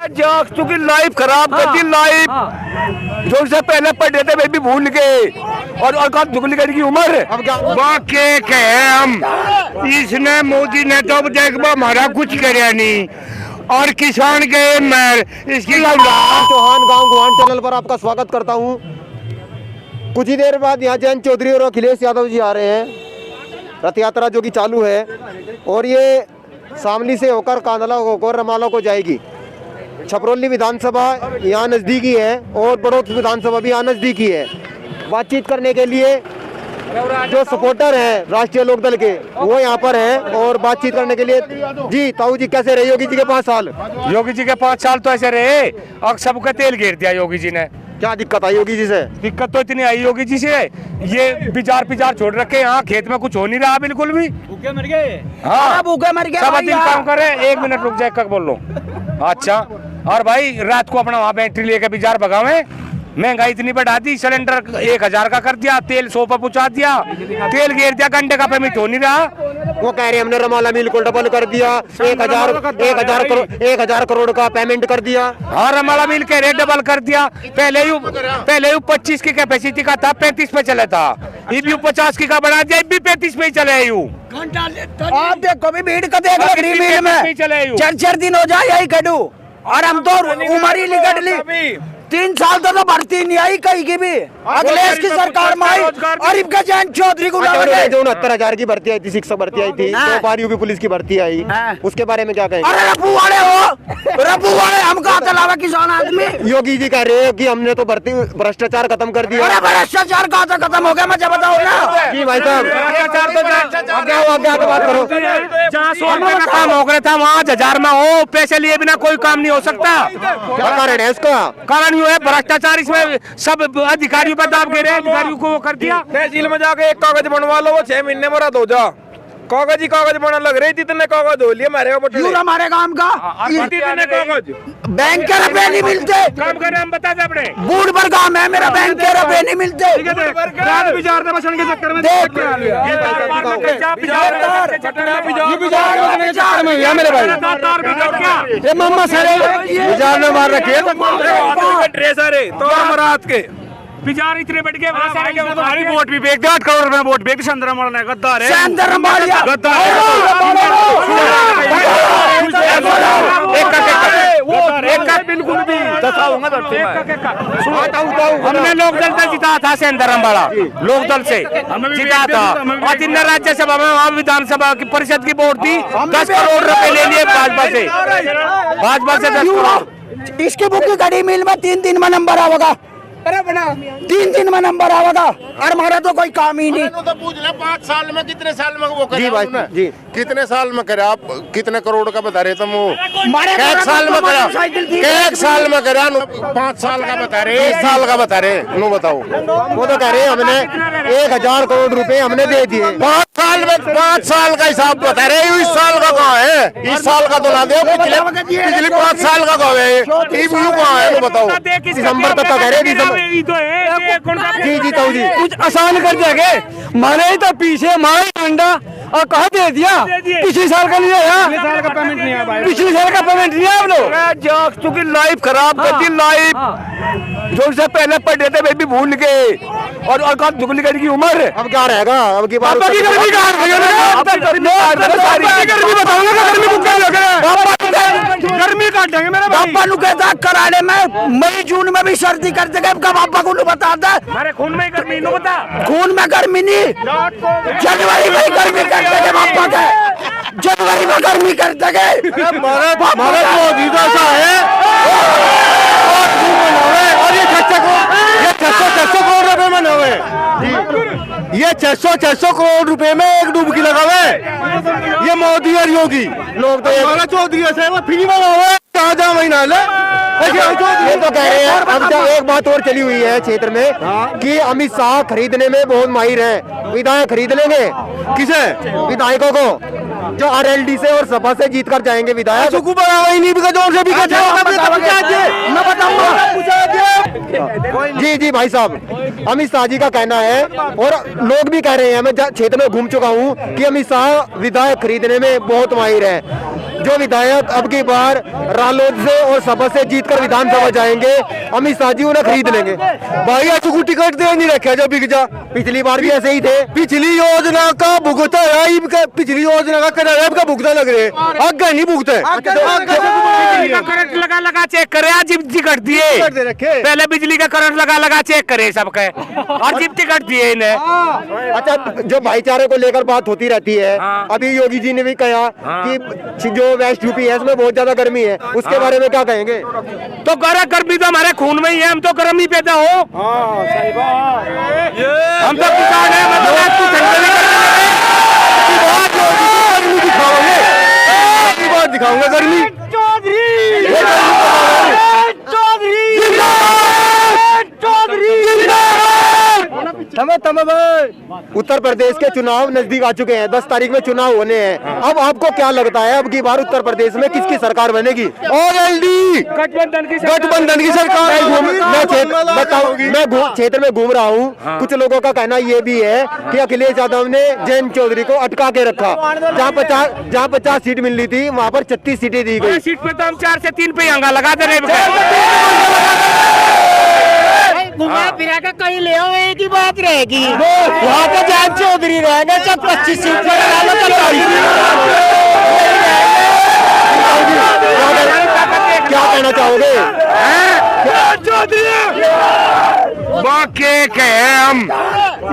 चूंकि लाइफ खराब कर दी लाइफ जो से पहले पढ़े थे वे भी भूल गए और कहा डुप्लीकेट की उम्र वाकई है हम इसने मोदी ने तो देख हमारा कुछ कराया नहीं और किसान के मर इसकी चौहान गांव गुहान चैनल पर आपका स्वागत करता हूं। कुछ ही देर बाद यहाँ जयंत चौधरी और अखिलेश यादव जी आ रहे हैं। रथ यात्रा जो कि चालू है और ये शामली से होकर कांदला होकर रमाला को जाएगी। छपरौली विधानसभा यहाँ नज़दीकी है और बड़ौत विधानसभा भी यहाँ नज़दीकी है। बातचीत करने के लिए जो सपोर्टर हैं राष्ट्रीय लोकदल के वो यहाँ पर हैं और बातचीत करने के लिए। जी ताऊ जी, कैसे रहे योगी जी के 5 साल? योगी जी के 5 साल तो ऐसे रहे और सबका तेल घेर दिया योगी जी ने। क्या दिक्कत आई योगी जी से? दिक्कत तो इतनी आई योगी जी से, ये बिजार छोड़ रखे यहाँ खेत में कुछ हो नहीं रहा बिल्कुल भी। भूखे मर गए। हाँ भूखे मर गए। सब दिन काम करे। 1 मिनट रुक जाए, कब बोल लो। अच्छा, और भाई रात को अपना वहाँ बैटरी लेके बिजार भगावे। महंगाई इतनी बढ़ा दी, सिलेंडर 1000 का कर दिया, तेल 100 पर पहुँचा दिया, तेल घेर दिया, घंटे का पेमेंट हो नहीं रहा। वो कह रहे हैं हमने रमाला मिल को डबल कर दिया, 1000 करोड़ का पेमेंट कर दिया। हाँ, रमाला मिल के रेट डबल कर दिया। पहले यू 25 की कैपेसिटी का था, 35 पे चला था। अब यू 50 की का बढ़ा दिया, अब भी 35 पे ही चले। यू आप देखो भी भीड़ का देख लो मिल में 4 दिन हो जाए यही खड़ू और हम तो उम्र ही निकट ली। 3 साल तो भर्ती नहीं आई कहीं की भी। अखिलेश की सरकार में आई और इनका जयंत चौधरी को 69,000 की भर्ती आई थी, शिक्षक भर्ती आई थी, 2 बार यूपी पुलिस की भर्ती आई, उसके बारे में क्या कहेंगे? अरे रफू वाले हो, रफू वाले हम कहा चलावा किसान आदमी। योगी जी कह रहे हैं कि हमने तो भर्ती भ्रष्टाचार खत्म कर दिया। अरे भ्रष्टाचार कहाँ से खत्म हो गया मुझे बताओ ना। जी भाई साहब, बात करो। जहाँ 100 रुपए का काम हो गया था वहाँ 1000 में हो, पैसे लिए बिना कोई काम नहीं हो सकता। क्या कारण है इसका? कारण है भ्रष्टाचार। इसमें सब अधिकारियों पर दाब गिरे, अधिकारियों को वो कर दिया। तहसील में जाके एक कागज बनवा लो, वो 6 महीने में रद्द हो जा। कागज ही कागज बना लग रही थी, इतने कागज हो लिए हमारे काम का। इतने कागज बैंक के रुपए नहीं मिलते। काम कर हम बता दे अपने बूढ़ पर काम है मेरा, बैंक के रुपए नहीं मिलते। में मार रखे तो हम रात के बिजार इतने बढ़ गए, हमारी वोट भी बेच दिया। 8 करोड़ में वोट बेच चंद्रमाल ने। गद्दार है, बिल्कुल भी हमने लोकदल से जीता था। सेंदरमबाड़ा लोकदल से जीता था और 3 राज्यसभा में वहाँ विधानसभा की परिषद की वोट थी। 10 करोड़ रुपए ले लिए भाजपा से 10 करोड़। इसकी बुक की घड़ी मिल में 3 दिन में नंबर आवेगा। 3 दिन में नंबर आवेगा और हमारा तो कोई काम ही नहीं। तो पूछ ले 5 साल में कितने साल में वो जी भाई जी, कितने साल में करे? आप कितने करोड़ का बता रहे तुम? वो एक साल में करा, 1 साल में करा, 5 साल का बता रहे, 1 साल का बता रहे। नो बताओ। वो तो कह रहे हैं हमने 1000 करोड़ रुपए हमने दे दिए। 5 साल में 5 साल का हिसाब बता रहे। इस साल का कहाँ है? इस साल का तो ना दे, पिछले 5 साल का कहाँ है? कहाँ है? बताओ। दिसंबर तक कह रहे। जी जी ताऊ जी, कुछ आसान कर देंगे। माने ही तो पीछे मारे अंडा और कहा दे दिया। पिछले साल का नहीं आया, पिछले साल का पेमेंट नहीं आया आप लोग। चूंकि लाइफ खराब कर दी लाइफ जो से पहले पढ़े थे वे भी भूल गए और कहा डुप्लीकेट की उम्र। अब क्या रहेगा? अब की बार गर्मी काट देंगे मेरे पापा नु कहता कराने में मई जून में भी सर्दी कर देगा। पापा को बता दे मेरे खून में गर्मी नु बता। खून में गर्मी नहीं, जनवरी में गर्मी कर देंगे पापा के। जनवरी में गर्मी कर देंगे। मोदी जैसा है और ये 600 करोड़ रुपए में नवे। ये 600 करोड़ रुपए में एक डुबकी लगावे। ये मोदी और योगी लोग तो चौधरी से फ्री में महीना ये तो कह रहे हैं। अब तो एक बात और चली हुई है क्षेत्र में कि अमित शाह खरीदने में बहुत माहिर है। विधायक खरीद लेंगे। किसे? विधायकों को जो आरएलडी से और सपा से जीत कर जाएंगे विधायक। जी जी भाई साहब, अमित शाह जी का कहना है और लोग भी कह रहे हैं, मैं क्षेत्र में घूम चुका हूँ कि अमित शाह विधायक खरीदने में बहुत माहिर है। जो विधायक अब की बार रालोद से और सपा से जीतकर विधानसभा जाएंगे, अमित शाह जी उन्हें खरीद लेंगे। भाई ऐसे को टिकट दे नहीं रखे जो बिक जा। पिछली बार भी ऐसे ही थे। पिछली योजना का भुगता है, पिछली योजना का किराया का भुगता लग रहे, आगे नहीं भुगते। करंट लगा चेक करे, आज जिप्ती कट दिए। पहले बिजली का करंट लगा चेक करे सबके, और जिप्ती कट दिए इन्हें। अच्छा, जो भाईचारे को लेकर बात होती रहती है, अभी योगी जी ने भी कहा कि जो वेस्ट यूपी है इसमें बहुत ज्यादा गर्मी है, उसके बारे में क्या कहेंगे? तो गर्मी तो हमारे खून में ही है, हम तो गर्मी पैदा हो। हम तो किसान है, दिखाऊंगा गर्मी। उत्तर प्रदेश के चुनाव नजदीक आ चुके हैं, 10 तारीख में चुनाव होने हैं। अब आपको क्या लगता है, अब की बार उत्तर प्रदेश में किसकी सरकार बनेगी? और एलडी गठबंधन की सरकार। मैं क्षेत्र में घूम रहा हूँ, कुछ लोगों का कहना ये भी है कि अखिलेश यादव ने जयंत चौधरी को अटका के रखा। जहाँ 50 सीट मिल रही थी, वहाँ पर 36 सीटें दी गई। सीट पे तो हम 4 से 3 पे अंगा लगा दे रहे। घुमा फिरा के कहीं ले आओ, एक ही बात रहेगी। वहाँ पे जयंत चौधरी रहेंगे, जब 25 सीट पर क्या कहना चाहोगे? बाकी कहे हम,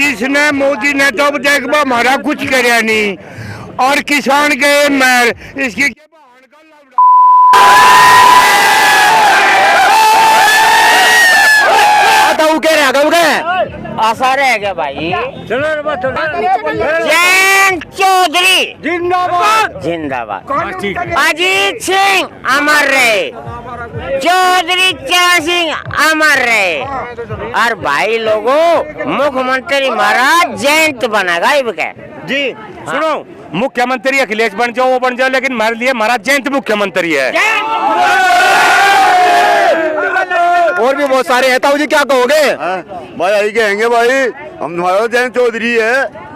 इसने मोदी ने तो देखो हमारा कुछ कराया नहीं, और किसान के मैर इसकी आशा रह गया भाई। जयंत चौधरी जिंदाबाद जिंदाबाद। अजीत सिंह अमर रहे, चौधरी चरण सिंह अमर रहे। और भाई लोगों, मुख्यमंत्री महाराज जयंत बनेगा जी। सुनो, मुख्यमंत्री अखिलेश बन जाओ, वो बन जाओ, लेकिन हमारे लिए महाराज जयंत मुख्यमंत्री है। और भी बहुत सारे हैं, ताऊ जी क्या कहोगे? भाई यही कहेंगे भाई, हम तुम्हारा जयंत चौधरी है।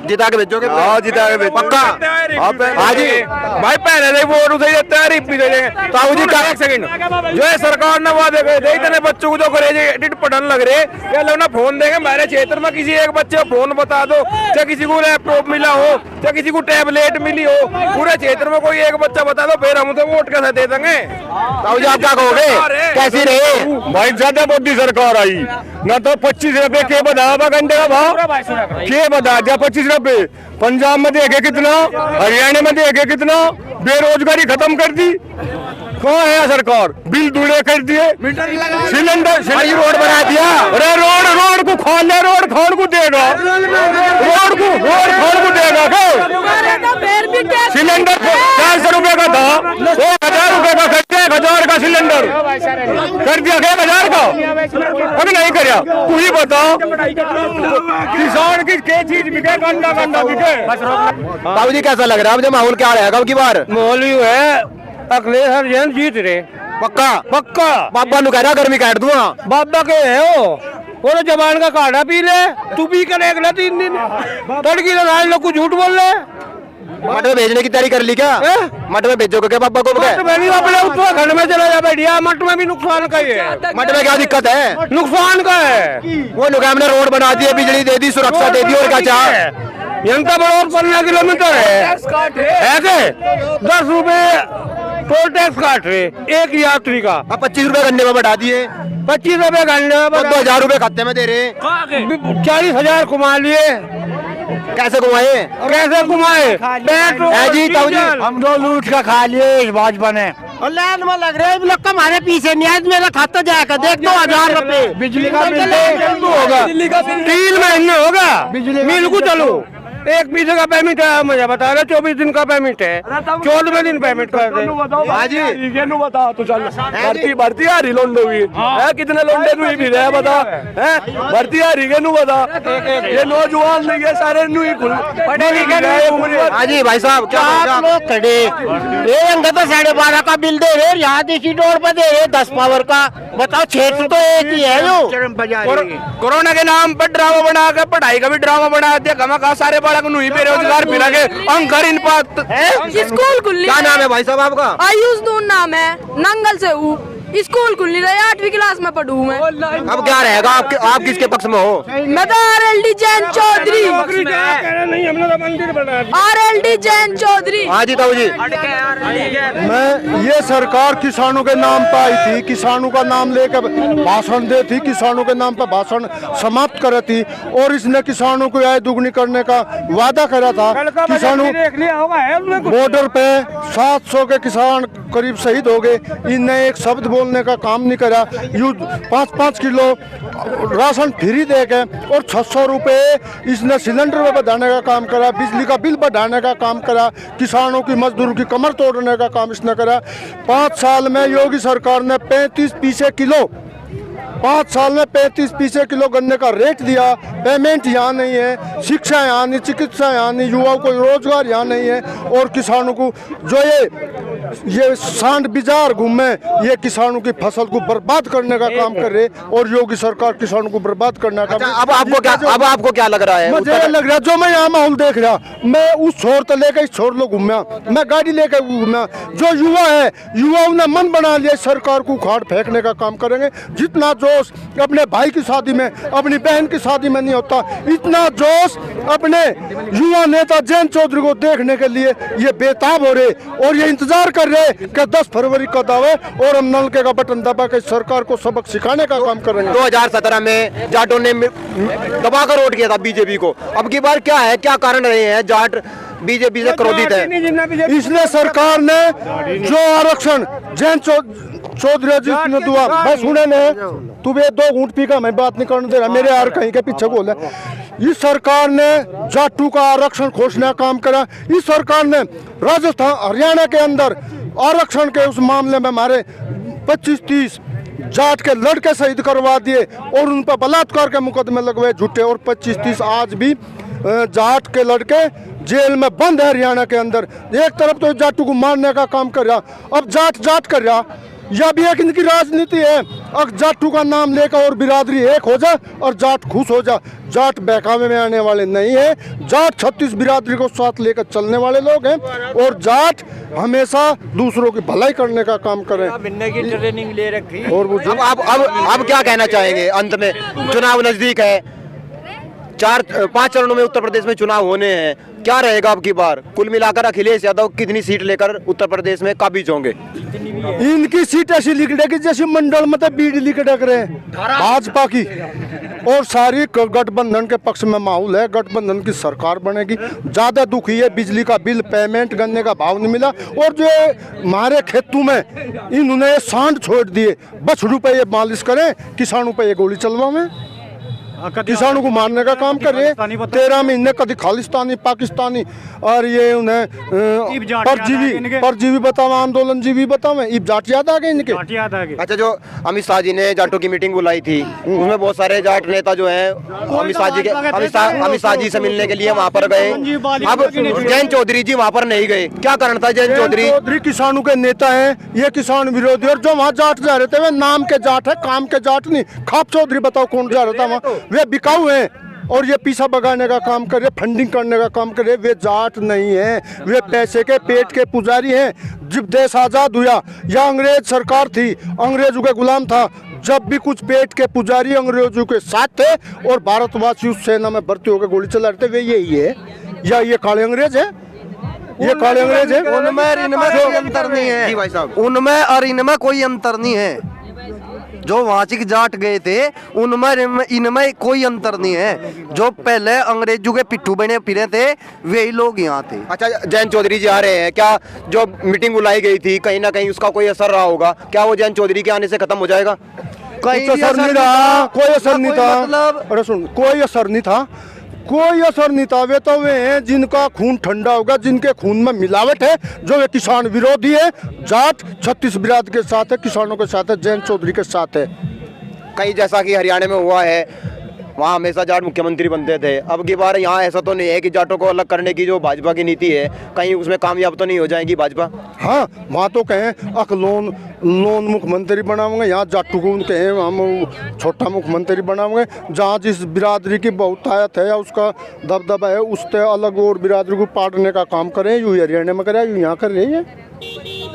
जिता के भेजोगे? हाँ, जिता के भेजो। पक्का? हाँ जी भाई, पहले से वोट उसे तैयारी पी देंगे। ताऊ जी का एक सेकंड, जो है सरकार ने वादे करे थे, इतने बच्चों को जो करे पढ़ने लग रहे, क्या लोग ना फोन देंगे हमारे क्षेत्र में, किसी एक बच्चे को फोन बता दो, चाहे किसी को लैपटॉप मिला हो, चाहे किसी को टैबलेट मिली हो, पूरे क्षेत्र में कोई एक बच्चा बता दो, फिर हम तो वोट कैसे दे देंगे। ताऊ जी आप क्या कहोगे, कैसी रही? भाई ज्यादा मोदी सरकार आई ना, तो 25 रुपए के बता घंटे का भाव के बता दिया। 25 रुपए पंजाब में देखे कितना, हरियाणा में देखे कितना, बेरोजगारी खत्म कर दी। कौन है सरकार? बिल दूड़े कर दिए, सिलेंडर रोड बना दिया। अरे रोड को खोल ले, रोड खोल को देगा, रोड खोल को देगा क्या? सिलेंडर 400 रुपए का था, 1000 रुपए का खर्चा, 1000 का सिलेंडर कर दिया क्या? 1000 का अभी नहीं कराया। तू ही बताओ, किसान की चीज बिके, गंदा बिके। ताऊ जी कैसा लग रहा है, अब जो माहौल क्या रहेगा अब की बार? माहौल है अखिलेश हर जन जीत रहे। पक्का? पक्का। बाबा नु कह रहा गर्मी काट दूंगा। बाबा के है वो तो जबान का काढ़ा पी ले, तू पी कर एक 3 दिन तड़की लड़ाई, लोग कुछ झूठ बोल रहे। मठ में भेजने की तैयारी कर ली क्या? मठ में भेजोगे क्या पापा को? मठ में भी अपने उत्तराखंड में चला जा बैठिया, मठ में भी नुकसान का ही है। मठ में क्या दिक्कत है? नुकसान का है। वो नुकाम ने रोड बना दिए, बिजली दे दी, सुरक्षा दे दी, और क्या चाह? जनता बड़ोर 15 किलोमीटर है के 10 रुपए टोल टैक्स काट रहे एक यात्री का। अब 25 रुपए घंटे में बढ़ा दिए, 25 रुपए घंटे में, 2000 रुपए खाते में दे रहे। 40,000 कमा लिए। कैसे घुमाए? कैसे घुमाए? जी ताऊ जी, हम 2 लूट का खा लिए इस भाजपा ने। और लाइन में लग रहे हैं लोग हमारे पीछे, न्याज मेरा खाता जाएगा, देख दो 1000 रुपए। बिजली का बिल होगा, 3 महीने होगा मिल को चलो। एक पीछे का पेमेंट है, मुझे बता रहे 24 दिन का पेमेंट है, 14वें दिन पेमेंट कर दे। हाँ जी, बता तो चल भर्ती आ रही लोंडो की है, कितने लोंडे तू भी रहे बता है, भर्ती आ रही है बता। ये नौजवान नहीं है, सारे पढ़े लिखे। हाँ जी भाई साहब, क्या आप लोग खड़े ये अंग तो 12.5 का बिल दे रहे, यहाँ देसी डोर पर दे रहे 10 पावर का। बताओ, क्षेत्र तो एक ही है जो। कोरोना के नाम पर ड्रामा बना के पढ़ाई का भी ड्रामा बना दिया, गमा का सारे बालक नहीं बेरोजगार फिरा के हम घर इन पात स्कूल खुल क्या नाम है भाई साहब आपका? आयुष दून नाम है, नंगल से हूँ। स्कूल खुल नहीं रहा, 8वीं क्लास में पढ़ू मैं। अब क्या रहेगा आप किसके पक्ष में हो? मैं तो RLD जैन चौधरी, RLD जैन चौधरी। हाँ जी ताऊ जी। मैं ये सरकार किसानों के नाम पर आई थी, किसानों का नाम लेकर भाषण दे थी, किसानों के नाम पर भाषण समाप्त करे थी और इसने किसानों को आय दुगनी करने का वादा करा था। किसानों बॉर्डर पे 700 के किसान करीब शहीद हो गए, इनने एक शब्द बोलने का काम नहीं करा। 5-5 किलो राशन फ्री दे के और 600 रुपए इसने सिलेंडर में बढ़ाने का काम करा, बिजली का बिल बढ़ाने का काम करा, किसानों की मजदूरों की कमर तोड़ने का काम इसने करा। 5 साल में योगी सरकार ने 35 पैसे किलो 5 साल में 35 पैसे किलो गन्ने का रेट दिया। पेमेंट यहाँ नहीं है, शिक्षा यहाँ नहीं, चिकित्सा यहाँ नहीं, युवाओं को रोजगार यहाँ नहीं है और किसानों को जो ये सांड बाजार घूमे, ये किसानों की फसल को बर्बाद करने का काम कर रहे और योगी सरकार किसानों को बर्बाद करने का। अब आपको क्या लग रहा है? मुझे लग रहा है जो मैं यहाँ माहौल देख रहा, मैं उस छोर तो लेकर इस छोर लोग घूमया, मैं गाड़ी लेकर घूमया। जो युवा है, युवाओं ने मन बना लिया सरकार को उखाड़ फेंकने का काम करेंगे। जितना जोश अपने भाई की शादी में, अपनी बहन की शादी में नहीं होता, इतना जोश अपने युवा नेता जैन चौधरी को देखने के लिए ये बेताब हो रहे और ये इंतजार कर रहे कि 10 फरवरी का दावे और हम नलके का बटन दबा के सरकार को सबक सिखाने का काम करेंगे। 2017 में जाटों ने दबाकर वोट किया था बीजेपी को। अब की बार क्या है, क्या कारण रहे हैं जाट बीजेपी से क्रोधित है? इसलिए सरकार ने जो आरक्षण जैन चौधरी जी ने दुआ मैं सुने ने तू बे 2 घूंट पी का मैं बात नहीं करने दे रहा, मेरे यार कहीं के पीछे बोल है। इस सरकार ने जाटू का आरक्षण घोषणा काम करा। इस सरकार ने राजस्थान हरियाणा के अंदर आरक्षण के उस मामले में हमारे 25-30 जाट के लड़के शहीद करवा दिए और उन पर बलात्कार के मुकदमे लगवाए झूठे और 25-30 आज भी जाट के लड़के जेल में बंद है हरियाणा के अंदर। एक तरफ तो जाटू को मारने का काम कर रहा, अब जाट कर रहा। यह भी एक इनकी राजनीति है, अब जाटू का नाम लेकर और बिरादरी एक हो जाए और जाट खुश हो जाए। जाट बहकावे में आने वाले नहीं है, जाट 36 बिरादरी को साथ लेकर चलने वाले लोग हैं और जाट हमेशा दूसरों की भलाई करने का काम करें। ट्रेनिंग ले रखी। और अब क्या कहना चाहेंगे अंत में? चुनाव नजदीक है, 4-5 चरणों में उत्तर प्रदेश में चुनाव होने हैं, क्या रहेगा अब की बार? कुल मिलाकर अखिलेश यादव कितनी सीट लेकर उत्तर प्रदेश में काबिज होंगे? इनकी सीट ऐसी लिकड़ेगी जैसे मंडल में तो बीड़ी लिकड़क रहे भाजपा की और सारी गठबंधन के पक्ष में माहौल है। गठबंधन की सरकार बनेगी। ज्यादा दुखी है, बिजली का बिल, पेमेंट, गन्ने का भाव नहीं मिला और जो हमारे खेतों में इन्होंने सांड छोड़ दिए। बछड़ू पे ये मालिश करें, किसानों पे ये गोली चलवाएं, किसानों को मारने का काम कर रहे। 13 महीने कभी खालिस्तानी पाकिस्तानी और ये उन्हें परजीवी बतावा, आंदोलन जीवी बतावे, इब जाट याद आ गए इनके। अच्छा, जो अमित शाह जी ने जाटों की मीटिंग बुलाई थी उसमें बहुत सारे जाट नेता जो हैं अमित शाह जी से मिलने के लिए वहाँ पर गए। अब जैन चौधरी जी वहाँ पर नहीं गए, क्या कारण था? जैन चौधरी किसानों के नेता हैं, ये किसान विरोधी और जो वहाँ जाट जा रहे थे वे नाम के जाट है, काम के जाट नहीं। खाप चौधरी बताओ कौन जा रहा था वहाँ? वे बिकाऊ हैं और ये पीछा भगाने का काम कर रहे, फंडिंग करने का काम कर रहे। वे जाट नहीं हैं, वे पैसे के पेट के पुजारी हैं। जब देश आजाद हुआ या अंग्रेज सरकार थी, अंग्रेजों के गुलाम था, जब भी कुछ पेट के पुजारी अंग्रेजों के साथ थे और भारतवासी उस सेना में भर्ती होकर गोली चला रहे थे, वे यही है या ये काले अंग्रेज है? ये काले अंग्रेज है। उनमें कोई अंतर नहीं है, उनमें और इनमें कोई अंतर नहीं है। जो वाचिक जाट गए थे उनमें इनमें कोई अंतर नहीं है। जो पहले अंग्रेजों के पिट्ठू बने फिरे थे वही लोग यहाँ थे। अच्छा, जैन चौधरी जी आ रहे हैं, क्या जो मीटिंग बुलाई गई थी कहीं ना कहीं उसका कोई असर रहा होगा? क्या वो जैन चौधरी के आने से खत्म हो जाएगा? कोई असर नहीं रहा, कोई असर नहीं था। अरे सुन, कोई असर नहीं था, कोई असर नहीं था। वे तो वे हैं जिनका खून ठंडा होगा, जिनके खून में मिलावट है, जो वे किसान विरोधी है। जाट 36 बिरादरी के साथ है, किसानों के साथ है, जैन चौधरी के साथ है। कहीं जैसा कि हरियाणा में हुआ है, वहाँ हमेशा जाट मुख्यमंत्री बनते थे। अब की बार यहाँ ऐसा तो नहीं है कि जाटों को अलग करने की जो भाजपा की नीति है कहीं उसमें कामयाब तो नहीं हो जाएगी भाजपा? हाँ, वहाँ तो कहें अक लोन मुख्यमंत्री बनाओगे, यहाँ जाटू को कहें हम छोटा मुख्यमंत्री बनाओगे। जहाँ जिस बिरादरी की बहुतायत है या उसका दबदबा है उससे अलग और बिरादरी को पाटने का काम करें। यूँ हरियाणा में करें, यूँ यहाँ कर रही है।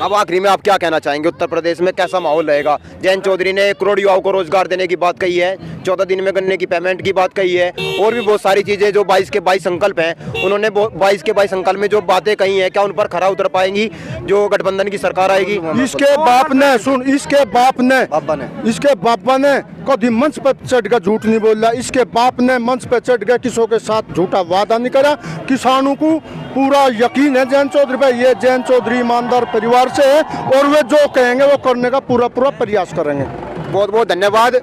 अब आखिरी में आप क्या कहना चाहेंगे, उत्तर प्रदेश में कैसा माहौल रहेगा? जयंत चौधरी ने करोड़ युवाओं को रोजगार देने की बात कही है, 14 दिन में गन्ने की पेमेंट की बात कही है, और भी बहुत सारी चीजें जो 22 के 22 संकल्प हैं, उन्होंने 22 के 22 संकल्प में जो बातें कही हैं, क्या उन पर खरा उतर पाएंगी जो गठबंधन की सरकार आएगी? इसके बाप ने इसके बापा ने कभी मंच पर चढ़ कर झूठ नहीं बोला। इसके बाप ने मंच पर चढ़ कर किसों के साथ झूठा वादा नहीं करा। किसानों को पूरा यकीन है जयंत चौधरी पे। ये जयंत चौधरी ईमानदार परिवार से है और वे जो कहेंगे वो करने का पूरा प्रयास करेंगे। बहुत बहुत धन्यवाद।